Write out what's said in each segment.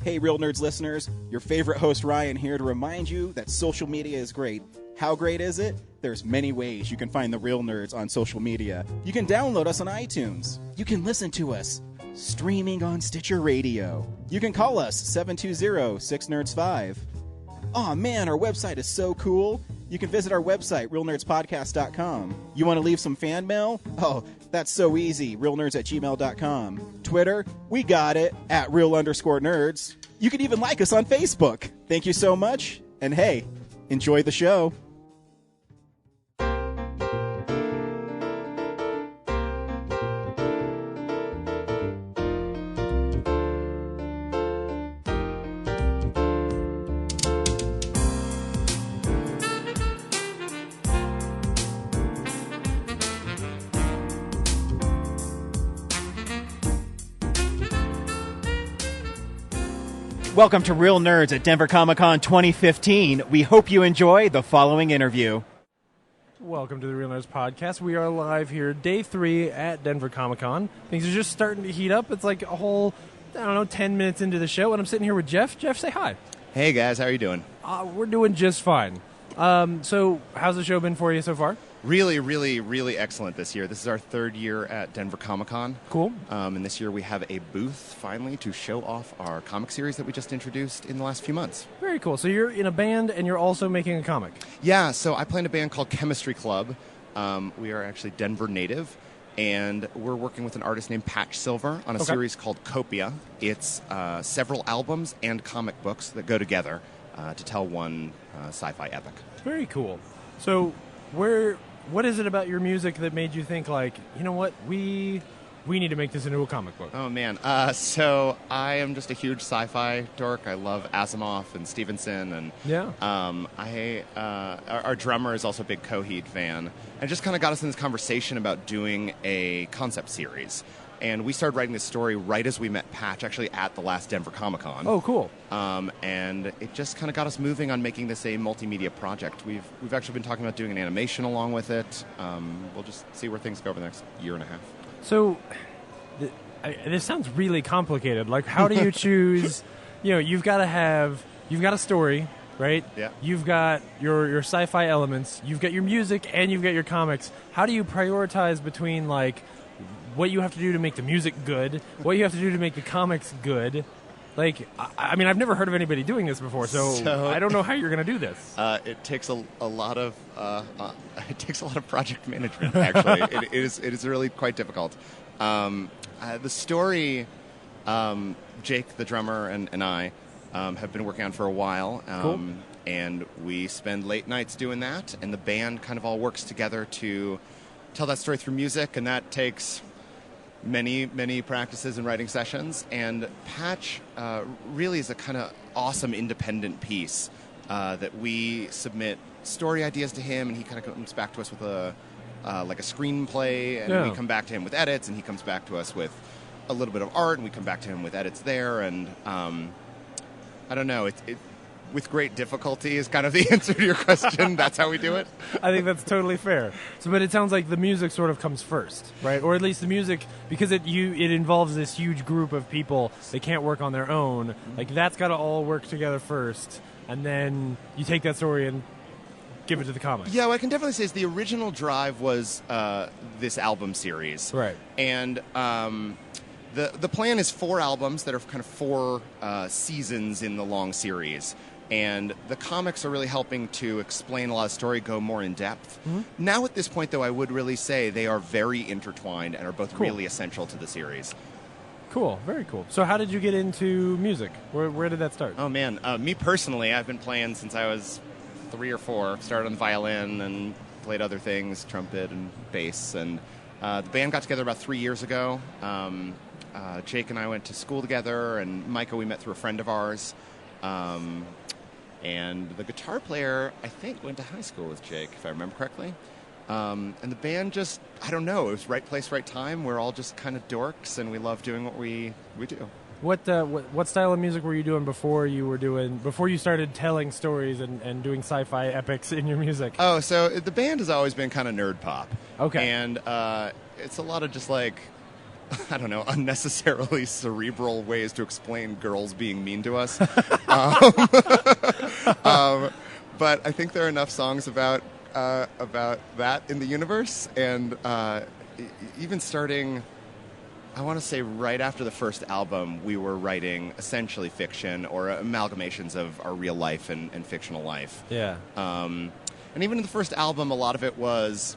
Hey, Real Nerds listeners, your favorite host Ryan here to remind you that social media is great. How great is it? There's many ways you can find the Real Nerds on social media. You can download us on iTunes. You can listen to us streaming on Stitcher Radio. You can call us 720-6nerds5. Aw man, our website is so cool. You can visit our website, realnerdspodcast.com. You want to leave some fan mail? Oh, that's so easy, realnerds@gmail.com. Twitter, we got it, @real_nerds. You can even like us on Facebook. Thank you so much, and hey, enjoy the show. Welcome to Real Nerds at Denver Comic-Con 2015. We hope you enjoy the following interview. Welcome to the Real Nerds Podcast. We are live here, day 3 at Denver Comic-Con. Things are just starting to heat up. It's like a whole, 10 minutes into the show, and I'm sitting here with Jeff. Jeff, say hi. Hey, guys. How are you doing? We're doing just fine. So how's the show been for you so far? Really, really, really excellent this year. This is our 3rd year at Denver Comic-Con. Cool. And this year we have a booth, finally, to show off our comic series that we just introduced in the last few months. Very cool. So you're in a band, and you're also making a comic. Yeah, so I play in a band called Chemistry Club. We are actually Denver native, and we're working with an artist named Patch Silver on a series called Copia. It's several albums and comic books that go together to tell one sci-fi epic. Very cool. So what is it about your music that made you think, like, you know what, we need to make this into a comic book? Oh, man. So I am just a huge sci-fi dork. I love Asimov and Stevenson. And our drummer is also a big Coheed fan. And it just kind of got us in this conversation about doing a concept series. And we started writing this story right as we met Patch, actually at the last Denver Comic-Con. Oh, cool. And it just kind of got us moving on making this a multimedia project. We've actually been talking about doing an animation along with it. We'll just see where things go over the next year and a half. So this sounds really complicated. Like, how do you choose? You've got a story, right? Yeah. You've got your sci-fi elements. You've got your music, and you've got your comics. How do you prioritize between, like, what you have to do to make the music good, what you have to do to make the comics good? Like, I mean, I've never heard of anybody doing this before, so I don't know how you're going to do this. It takes a lot of project management. Actually, it is really quite difficult. The story, Jake, the drummer, and I have been working on for a while. Cool. And we spend late nights doing that, and the band kind of all works together to tell that story through music, and that takes many, many practices and writing sessions. And Patch really is a kind of awesome independent piece that we submit story ideas to him, and he kind of comes back to us with a screenplay, and we come back to him with edits, and he comes back to us with a little bit of art, and we come back to him with edits there. And I don't know, it with great difficulty is kind of the answer to your question. That's how we do it. I think that's totally fair. So, but it sounds like the music sort of comes first, right? Or at least the music, because it involves this huge group of people that can't work on their own. Like, that's got to all work together first, and then you take that story and give it to the comics. Yeah, what I can definitely say is the original drive was this album series. Right. And the plan is 4 albums that are kind of 4 seasons in the long series. And the comics are really helping to explain a lot of story, go more in depth. Mm-hmm. Now at this point, though, I would really say they are very intertwined and are both really essential to the series. Cool, very cool. So how did you get into music? Where did that start? Oh, man. Me personally, I've been playing since I was 3 or 4. Started on the violin and played other things, trumpet and bass. And the band got together about 3 years ago. Jake and I went to school together, and Micah we met through a friend of ours. And the guitar player, I think, went to high school with Jake, if I remember correctly. And the band just, I don't know, it was right place, right time. We're all just kind of dorks, and we love doing what we do. What style of music were you doing before you started telling stories and doing sci-fi epics in your music? Oh, so the band has always been kind of nerd pop. Okay. And it's a lot of just like I don't know, unnecessarily cerebral ways to explain girls being mean to us. But I think there are enough songs about that in the universe, and even starting, I want to say right after the first album, we were writing essentially fiction or amalgamations of our real life and fictional life. Yeah. And even in the first album, a lot of it was,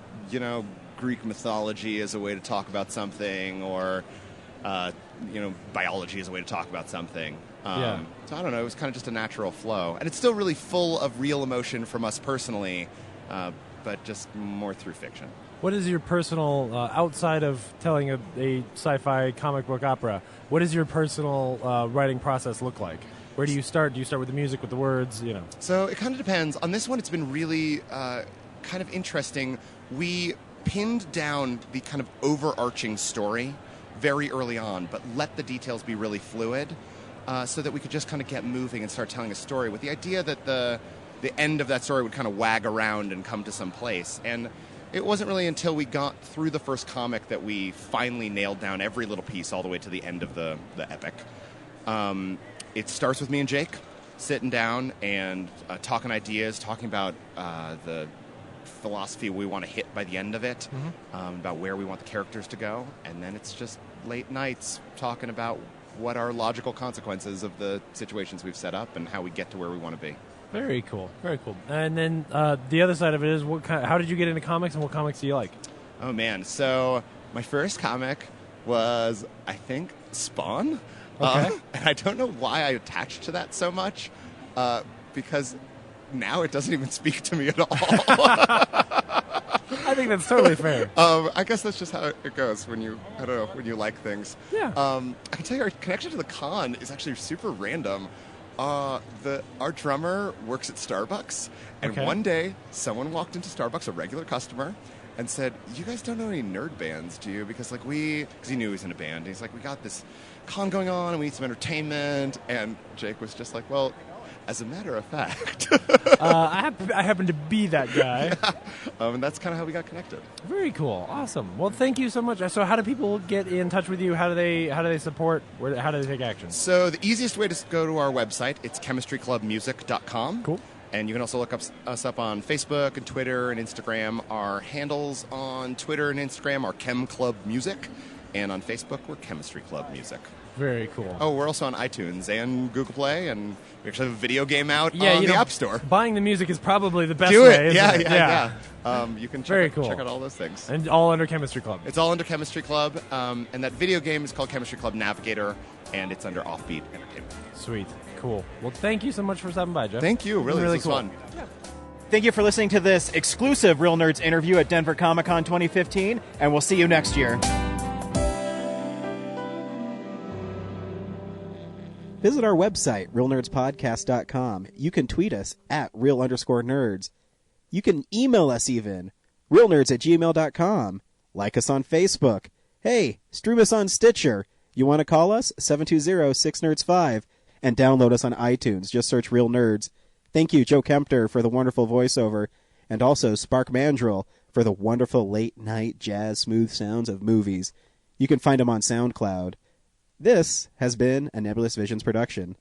Greek mythology as a way to talk about something, or biology as a way to talk about something. So I don't know, it was kind of just a natural flow. And it's still really full of real emotion from us personally, but just more through fiction. What is your personal, outside of telling a sci-fi comic book opera, what does your personal writing process look like? Where do you start? Do you start with the music, with the words, So it kind of depends. On this one, it's been really kind of interesting. We pinned down the kind of overarching story very early on, but let the details be really fluid, so that we could just kind of get moving and start telling a story with the idea that the end of that story would kind of wag around and come to some place. And it wasn't really until we got through the first comic that we finally nailed down every little piece all the way to the end of the epic. It starts with me and Jake sitting down and talking ideas, talking about the philosophy we want to hit by the end of it, about where we want the characters to go, and then it's just late nights talking about what are logical consequences of the situations we've set up and how we get to where we want to be. Very cool, very cool. And then the other side of it is, how did you get into comics, and what comics do you like? Oh man, so my first comic was, I think, Spawn. Okay. And I don't know why I attached to that so much, because now it doesn't even speak to me at all. I think that's totally fair. I guess that's just how it goes when you like things. Yeah. I can tell you our connection to the con is actually super random. Our drummer works at Starbucks, and one day someone walked into Starbucks, a regular customer, and said, "You guys don't know any nerd bands, do you? Because because he knew he was in a band. And he's like, we got this con going on, and we need some entertainment." And Jake was just like, "Well, as a matter of fact." I happen to be that guy. Yeah. And that's kind of how we got connected. Very cool. Awesome. Well, thank you so much. So how do people get in touch with you? How do they support? How do they take action? So the easiest way to go to our website, it's chemistryclubmusic.com. Cool. And you can also look us up on Facebook and Twitter and Instagram. Our handles on Twitter and Instagram are Chem Club Music, and on Facebook we're Chemistry Club Music. Very cool. Oh, we're also on iTunes and Google Play, and we actually have a video game out on the App Store. Buying the music is probably the best Do way, it. isn't it? Yeah. You can Very cool. check out all those things. And all under Chemistry Club. It's all under Chemistry Club, and that video game is called Chemistry Club Navigator, and it's under Offbeat Entertainment. Sweet. Cool. Well, thank you so much for stopping by, Jeff. Thank you. Really really this was cool. fun. Yeah. Thank you for listening to this exclusive Real Nerds interview at Denver Comic Con 2015, and we'll see you next year. Visit our website, realnerdspodcast.com. You can tweet us at real_nerds. You can email us even, realnerds@gmail.com. Like us on Facebook. Hey, stream us on Stitcher. You want to call us? 720-6nerds5. And download us on iTunes. Just search Real Nerds. Thank you, Joe Kempter, for the wonderful voiceover. And also Spark Mandrill for the wonderful late-night jazz smooth sounds of movies. You can find him on SoundCloud. This has been a Nebulous Visions production.